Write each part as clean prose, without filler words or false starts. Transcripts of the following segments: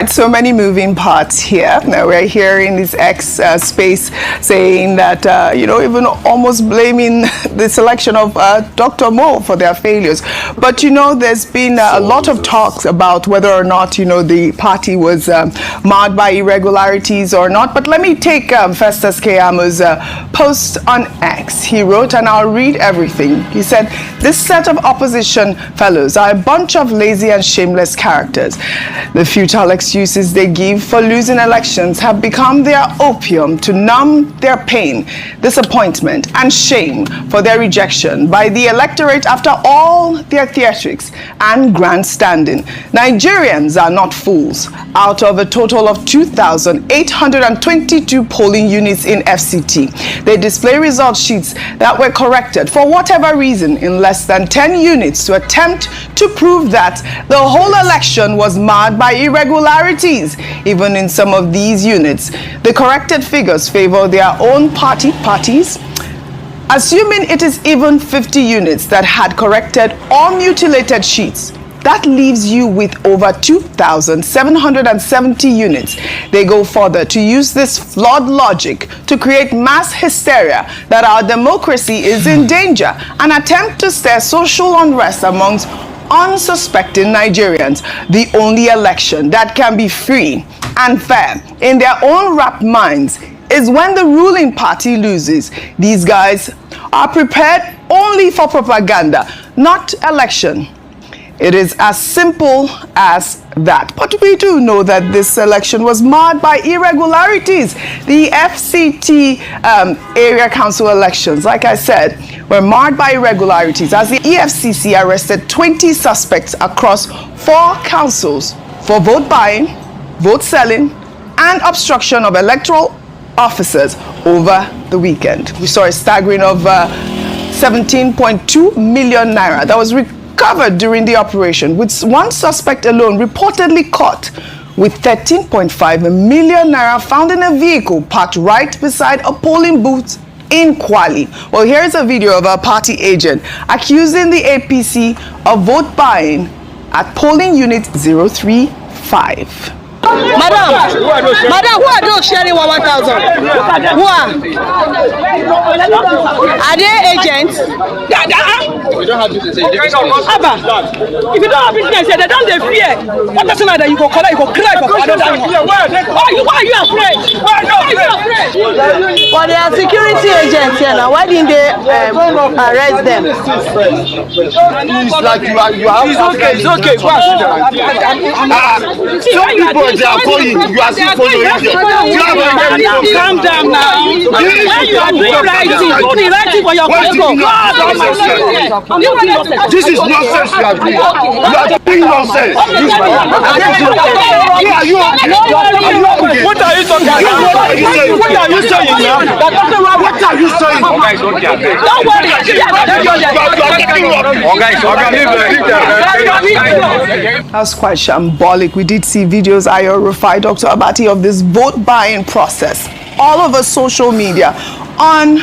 So many moving parts here. Now we're here in this X space saying that, even almost blaming the selection of Dr. Mo for their failures. But, there's been a lot of talks about whether or not, the party was marred by irregularities or not. But let me take Festus Keyamo's post on X. He wrote, and I'll read everything. He said, "This set of opposition fellows are a bunch of lazy and shameless characters. The futile excuses they give for losing elections have become their opium to numb their pain, disappointment, and shame for their rejection by the electorate after all their theatrics and grandstanding. Nigerians are not fools. Out of a total of 2,822 polling units in FCT, they display result sheets that were corrected for whatever reason in less than 10 units to attempt to prove that the whole election was marred by irregularities. Even in some of these units, the corrected figures favor their own parties. Assuming it is even 50 units that had corrected or mutilated sheets, that leaves you with over 2,770 units. They go further to use this flawed logic to create mass hysteria that our democracy is in danger and attempt to stir social unrest amongst unsuspecting Nigerians. The only election that can be free and fair in their own rapt minds is when the ruling party loses. These guys are prepared only for propaganda, not election. It is as simple as that. But we do know that this election was marred by irregularities. The FCT area council elections, like I said, were marred by irregularities as the EFCC arrested 20 suspects across 4 councils for vote buying, vote selling, and obstruction of electoral officers over the weekend. We saw a staggering of 17.2 million naira that was recovered during the operation, with one suspect alone reportedly caught with 13.5 million naira found in a vehicle parked right beside a polling booth in Kwali. Well, here's a video of a party agent accusing the APC of vote buying at polling unit 035. Madam, who are those sharing 1,000? Who are? Are they agents? We don't have business. Abba, if you don't have business, they don't fear. What doesn't matter? You go collect, you go cry for another one. Why are you afraid? But they are security agents here now. Why didn't they arrest them? It's like you have. It's okay. Some people they are following. You are still following them. Calm down now. You are doing writing for your people. This is nonsense you are doing. You are doing nonsense. What are you talking about? What are you saying now? What are you saying? Don't worry. That's quite shambolic. We did see videos, Rufai, Dr. Abati, of this vote buying process all over social media on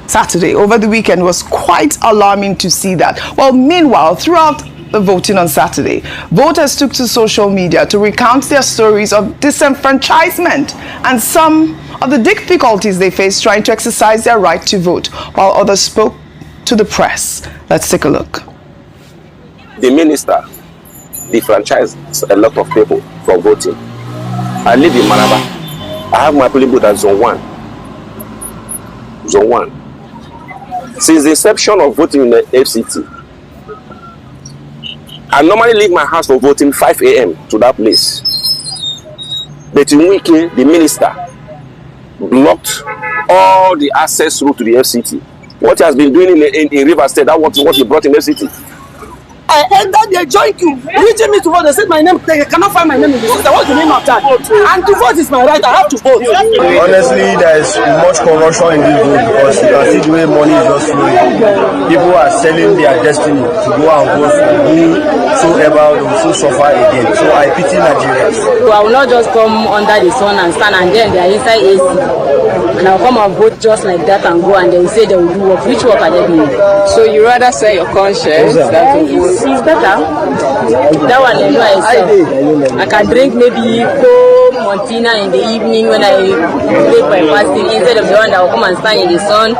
Saturday. Over the weekend was quite alarming to see that. Well, meanwhile, throughout the voting on Saturday, voters took to social media to recount their stories of disenfranchisement and some of the difficulties they faced trying to exercise their right to vote, while others spoke to the press. Let's take a look. The minister defranchised a lot of people from voting. I live in Maraba. I have my polling booth at Zone 1. Zone 1. Since the inception of voting in the FCT, I normally leave my house for voting 5 a.m. to that place. But in Wike, the minister blocked all the access route to the FCT. What he has been doing in River State, that was what he brought in FCT. I entered the joint queue, reaching me to vote. They said my name, they cannot find my name in the system. What's the name of that? And to vote is my right, I have to vote. Honestly, there is much corruption in this vote because you can see the way money is just flowing. People are selling their destiny to go and vote for whosoever will so suffer again. So I pity Nigerians. So I will not just come under the sun and stand and then they are inside AC. and I'll come and vote just like that and go, and they will say they will do work. Which work are they doing? So you rather sell your conscience than to vote? It's better. That one I know myself. I can drink maybe Coke, Montina in the evening when I break my fasting, instead of the one that will come and stand in the sun.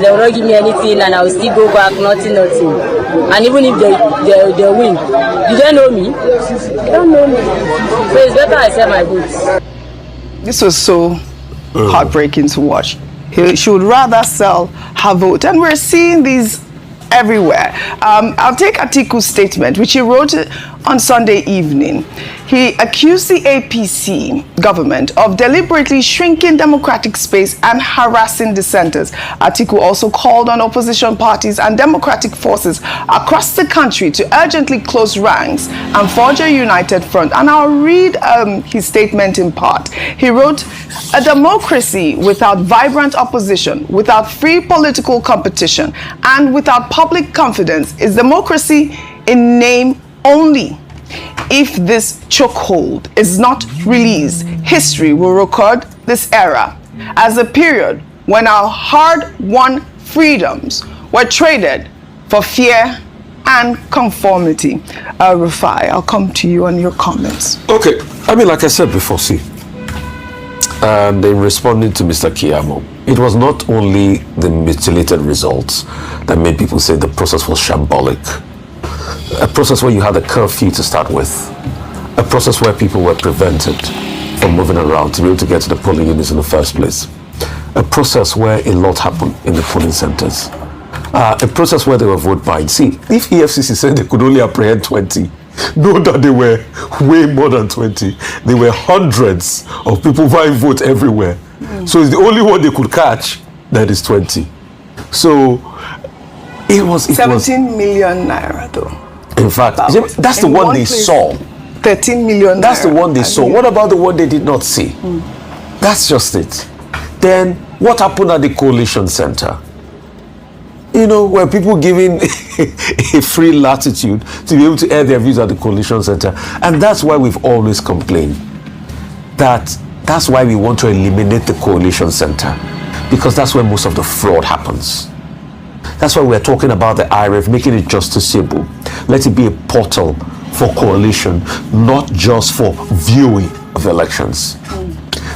They will not give me anything, and I will still go back, nothing. And even if they win, do they know me? They don't know me. So it's better I sell my goods. This was so heartbreaking to watch. She would rather sell her vote, and we're seeing these everywhere. I'll take Atiku's statement, which he wrote on Sunday evening. He accused the APC government of deliberately shrinking democratic space and harassing dissenters. Atiku also called on opposition parties and democratic forces across the country to urgently close ranks and forge a united front. And I'll read his statement in part. He wrote, "A democracy without vibrant opposition, without free political competition, and without public confidence is democracy in name only. If this chokehold is not released, history will record this era as a period when our hard-won freedoms were traded for fear and conformity." Rufai, I'll come to you on your comments. Okay, I mean, like I said before, and in responding to Mr. Kiyamo, it was not only the mutilated results that made people say the process was shambolic. A process where you had a curfew to start with, a process where people were prevented from moving around to be able to get to the polling units in the first place, a process where a lot happened in the polling centers, a process where they were vote buying. See, if EFCC said they could only apprehend 20, know that they were way more than 20. There were hundreds of people buying vote everywhere. So it's the only one they could catch that is 20. So it was 17 million naira though. In fact, that's the one they saw. 13 million naira. That's the one they saw. What about the one they did not see? That's just it. Then what happened at the coalition center? You know, were people given a free latitude to be able to air their views at the coalition center? And that's why we've always complained that's why we want to eliminate the coalition center, because that's where most of the fraud happens. That's why we're talking about the IRF, making it justiciable. Let it be a portal for coalition, not just for viewing of elections.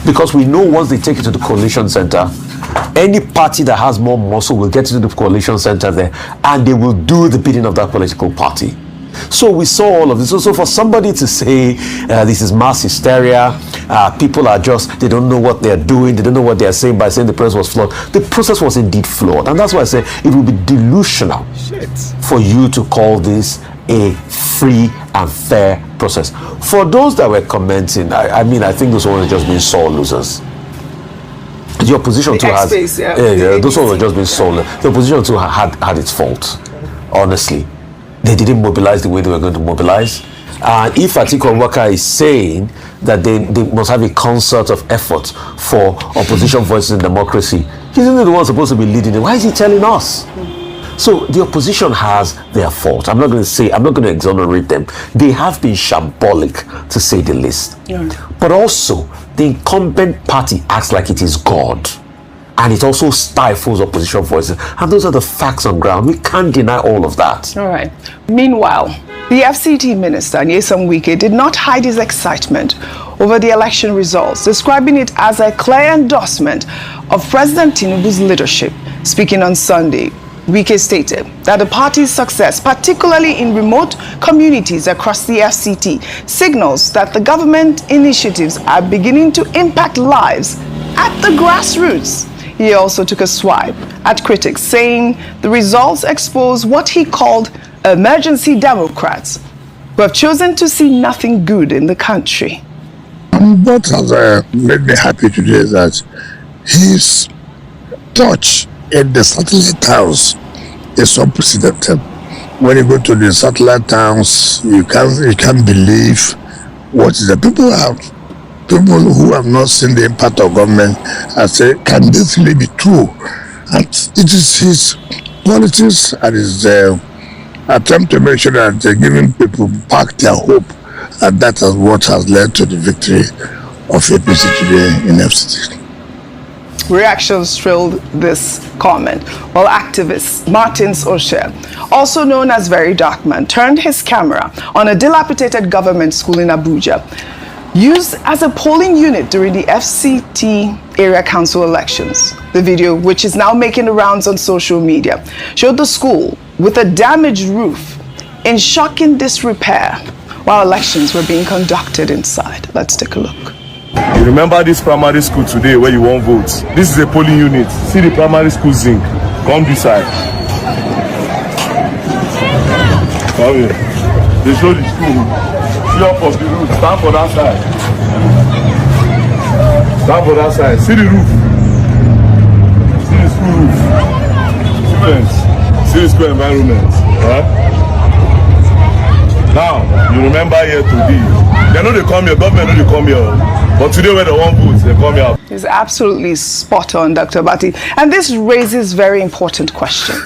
Because we know once they take it to the coalition center, any party that has more muscle will get into the coalition center there, and they will do the bidding of that political party. So we saw all of this. So for somebody to say this is mass hysteria, people are just, they don't know what they're doing, they don't know what they're saying by saying the process was flawed. The process was indeed flawed. And that's why I say it would be delusional for you to call this a free and fair process. For those that were commenting, I mean, I think those ones have just been sore losers. The opposition too has, those ones have just been sore. The opposition too had its fault, honestly. They didn't mobilize the way they were going to mobilize. And if Atiku Abubakar is saying that they must have a concert of effort for opposition voices in democracy, isn't he the one supposed to be leading it? Why is he telling us? So the opposition has their fault. I'm not going to exonerate them. They have been shambolic, to say the least. But also, the incumbent party acts like it is God. And it also stifles opposition voices. And those are the facts on ground. We can't deny all of that. All right. Meanwhile, the FCT minister, sts Wike, did not hide his excitement over the election results, describing it as a clear endorsement of President Tinubu's leadership. Speaking on Sunday, Wike stated that the party's success, particularly in remote communities across the FCT, signals that the government initiatives are beginning to impact lives at the grassroots. He also took a swipe at critics, saying the results expose what he called emergency Democrats who have chosen to see nothing good in the country. What has made me happy today is that his touch in the satellite towns is unprecedented. When you go to the satellite towns, you can't believe what the people have. People who have not seen the impact of government and say, can this really be true? And it is his policies and his attempt to make sure that they're giving people back their hope, and that is what has led to the victory of APC today in FCT. Reactions trailed this comment, while activist Martins Osher, also known as Very Dark Man, turned his camera on a dilapidated government school in Abuja, used as a polling unit during the FCT area council elections. The video, which is now making the rounds on social media, showed the school with a damaged roof in shocking disrepair while elections were being conducted inside. Let's take a look. You remember this primary school today where you won't vote? This is a polling unit. See the primary school zinc. Come this side. Come here. They show the school. See up of the roof. Stand for that side. Stand for that side. See the roof. See the school roof. Students. See the school environment. Now, you remember here today. They know they come here. Government know they come here. But today when they want votes, they come here. It's absolutely spot on, Dr. Abati. And this raises very important questions.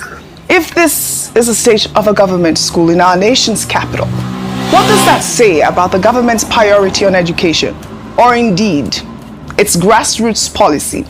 If this is the state of a government school in our nation's capital, what does that say about the government's priority on education, or indeed its grassroots policy?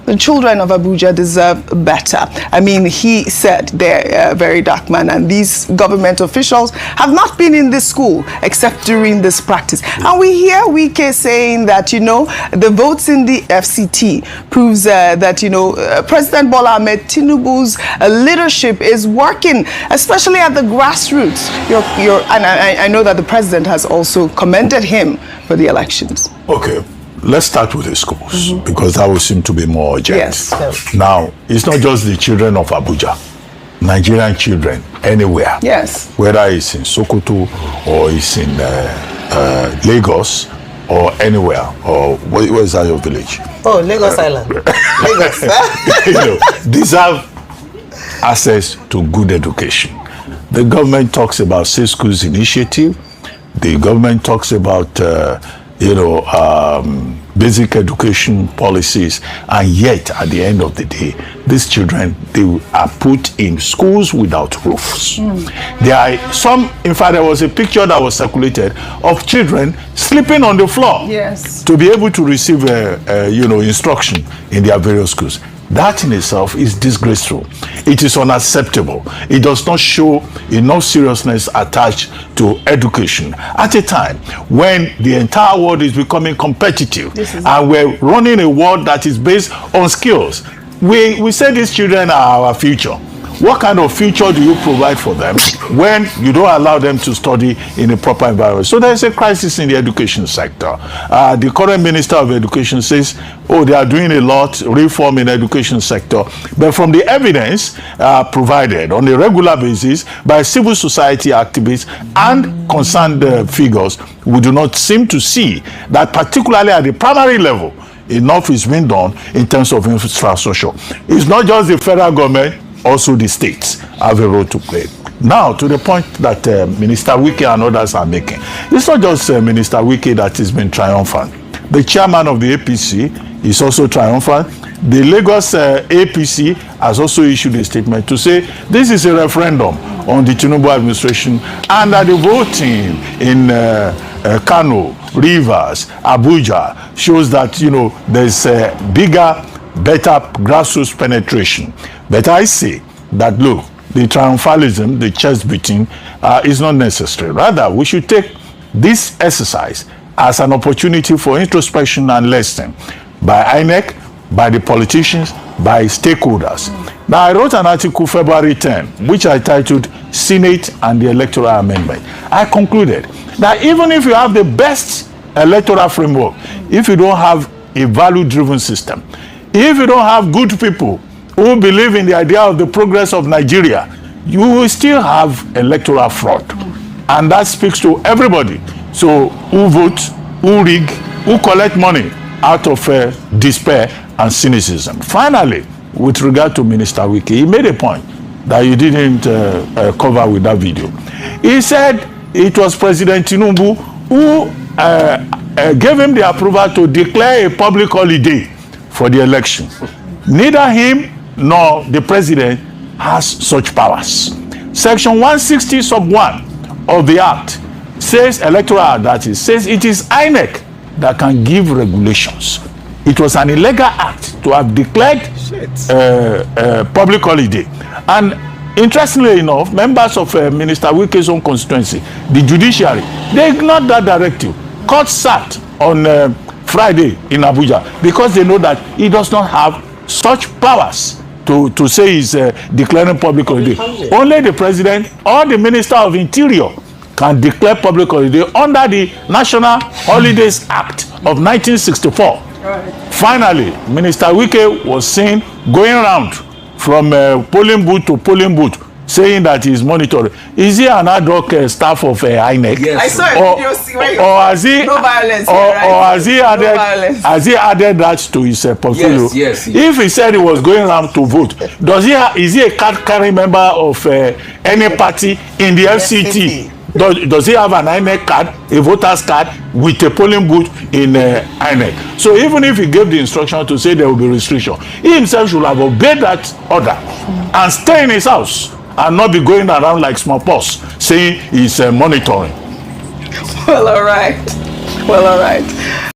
The children of Abuja deserve better. I mean, he said they're Very Dark Man, and these government officials have not been in this school except during this practice. And we hear Wike saying that, you know, the votes in the FCT proves that, you know, President Bola Ahmed Tinubu's leadership is working, especially at the grassroots. And I know that the president has also commended him for the elections. Okay. Let's start with the schools, because that will seem to be more urgent. Yes. Now, it's not just the children of Abuja, Nigerian children anywhere. Yes. Whether it's in Sokoto or it's in Lagos or anywhere, or where is that your village? Oh, Lagos Island. Lagos. You know, deserve access to good education. The government talks about Safe Schools Initiative. The government talks about basic education policies, and yet at the end of the day, these children, they are put in schools without roofs. There are some, in fact, there was a picture that was circulated of children sleeping on the floor. Yes. To be able to receive instruction in their various schools. That in itself is disgraceful. It is unacceptable. It does not show enough seriousness attached to education at a time when the entire world is becoming competitive and we're running a world that is based on skills. We say these children are our future. What kind of future do you provide for them when you don't allow them to study in a proper environment? So there's a crisis in the education sector. The current Minister of Education says, they are doing a lot, reform in the education sector. But from the evidence provided on a regular basis by civil society activists and concerned figures, we do not seem to see that, particularly at the primary level, enough is being done in terms of infrastructure. It's not just the federal government, also the states have a role to play. Now, to the point that Minister Wike and others are making, it's not just Minister Wike that has been triumphant. The chairman of the APC is also triumphant. The Lagos APC has also issued a statement to say this is a referendum on the Tinubu administration, and that the voting in Kano, Rivers, Abuja shows that, there's a bigger, better grassroots penetration. But I say that, look, the triumphalism, the chest beating is not necessary. Rather, we should take this exercise as an opportunity for introspection and lesson by INEC, by the politicians, by stakeholders. Now, I wrote an article February 10, which I titled Senate and the Electoral Amendment. I concluded that even if you have the best electoral framework, if you don't have a value-driven system, if you don't have good people who believe in the idea of the progress of Nigeria, you will still have electoral fraud. And that speaks to everybody. So who vote, who rig, who collect money out of despair and cynicism. Finally, with regard to Minister Wike, he made a point that you didn't cover with that video. He said it was President Tinubu who gave him the approval to declare a public holiday for the election. Neither him nor the president has such powers. Section 160 sub 1 of the Act says, Electoral Act that is, says it is INEC that can give regulations. it was an illegal act to have declared public holiday. And interestingly enough, members of Minister Wike's own constituency, the judiciary, they ignored that directive. Court sat on Friday in Abuja because they know that he does not have such powers to say he's declaring public holiday. Only the president or the Minister of Interior can declare public holiday under the National Holidays Act of 1964. Finally, Minister Wike was seen going around from polling booth to polling booth saying that he's monitoring. Is he an ad hoc staff of INEC? Yes. I saw a video. Or has he? No violence. Or has he added? No has he added that to his portfolio? Yes. If he said he was going around to vote, does he? Is he a card-carrying member of any party in the FCT? Does he have an INEC card, a voter's card, with a polling booth in INEC? So even if he gave the instruction to say there will be restriction, he himself should have obeyed that order and stay in his house and not be going around like smallpox saying he's monitoring. Well, all right.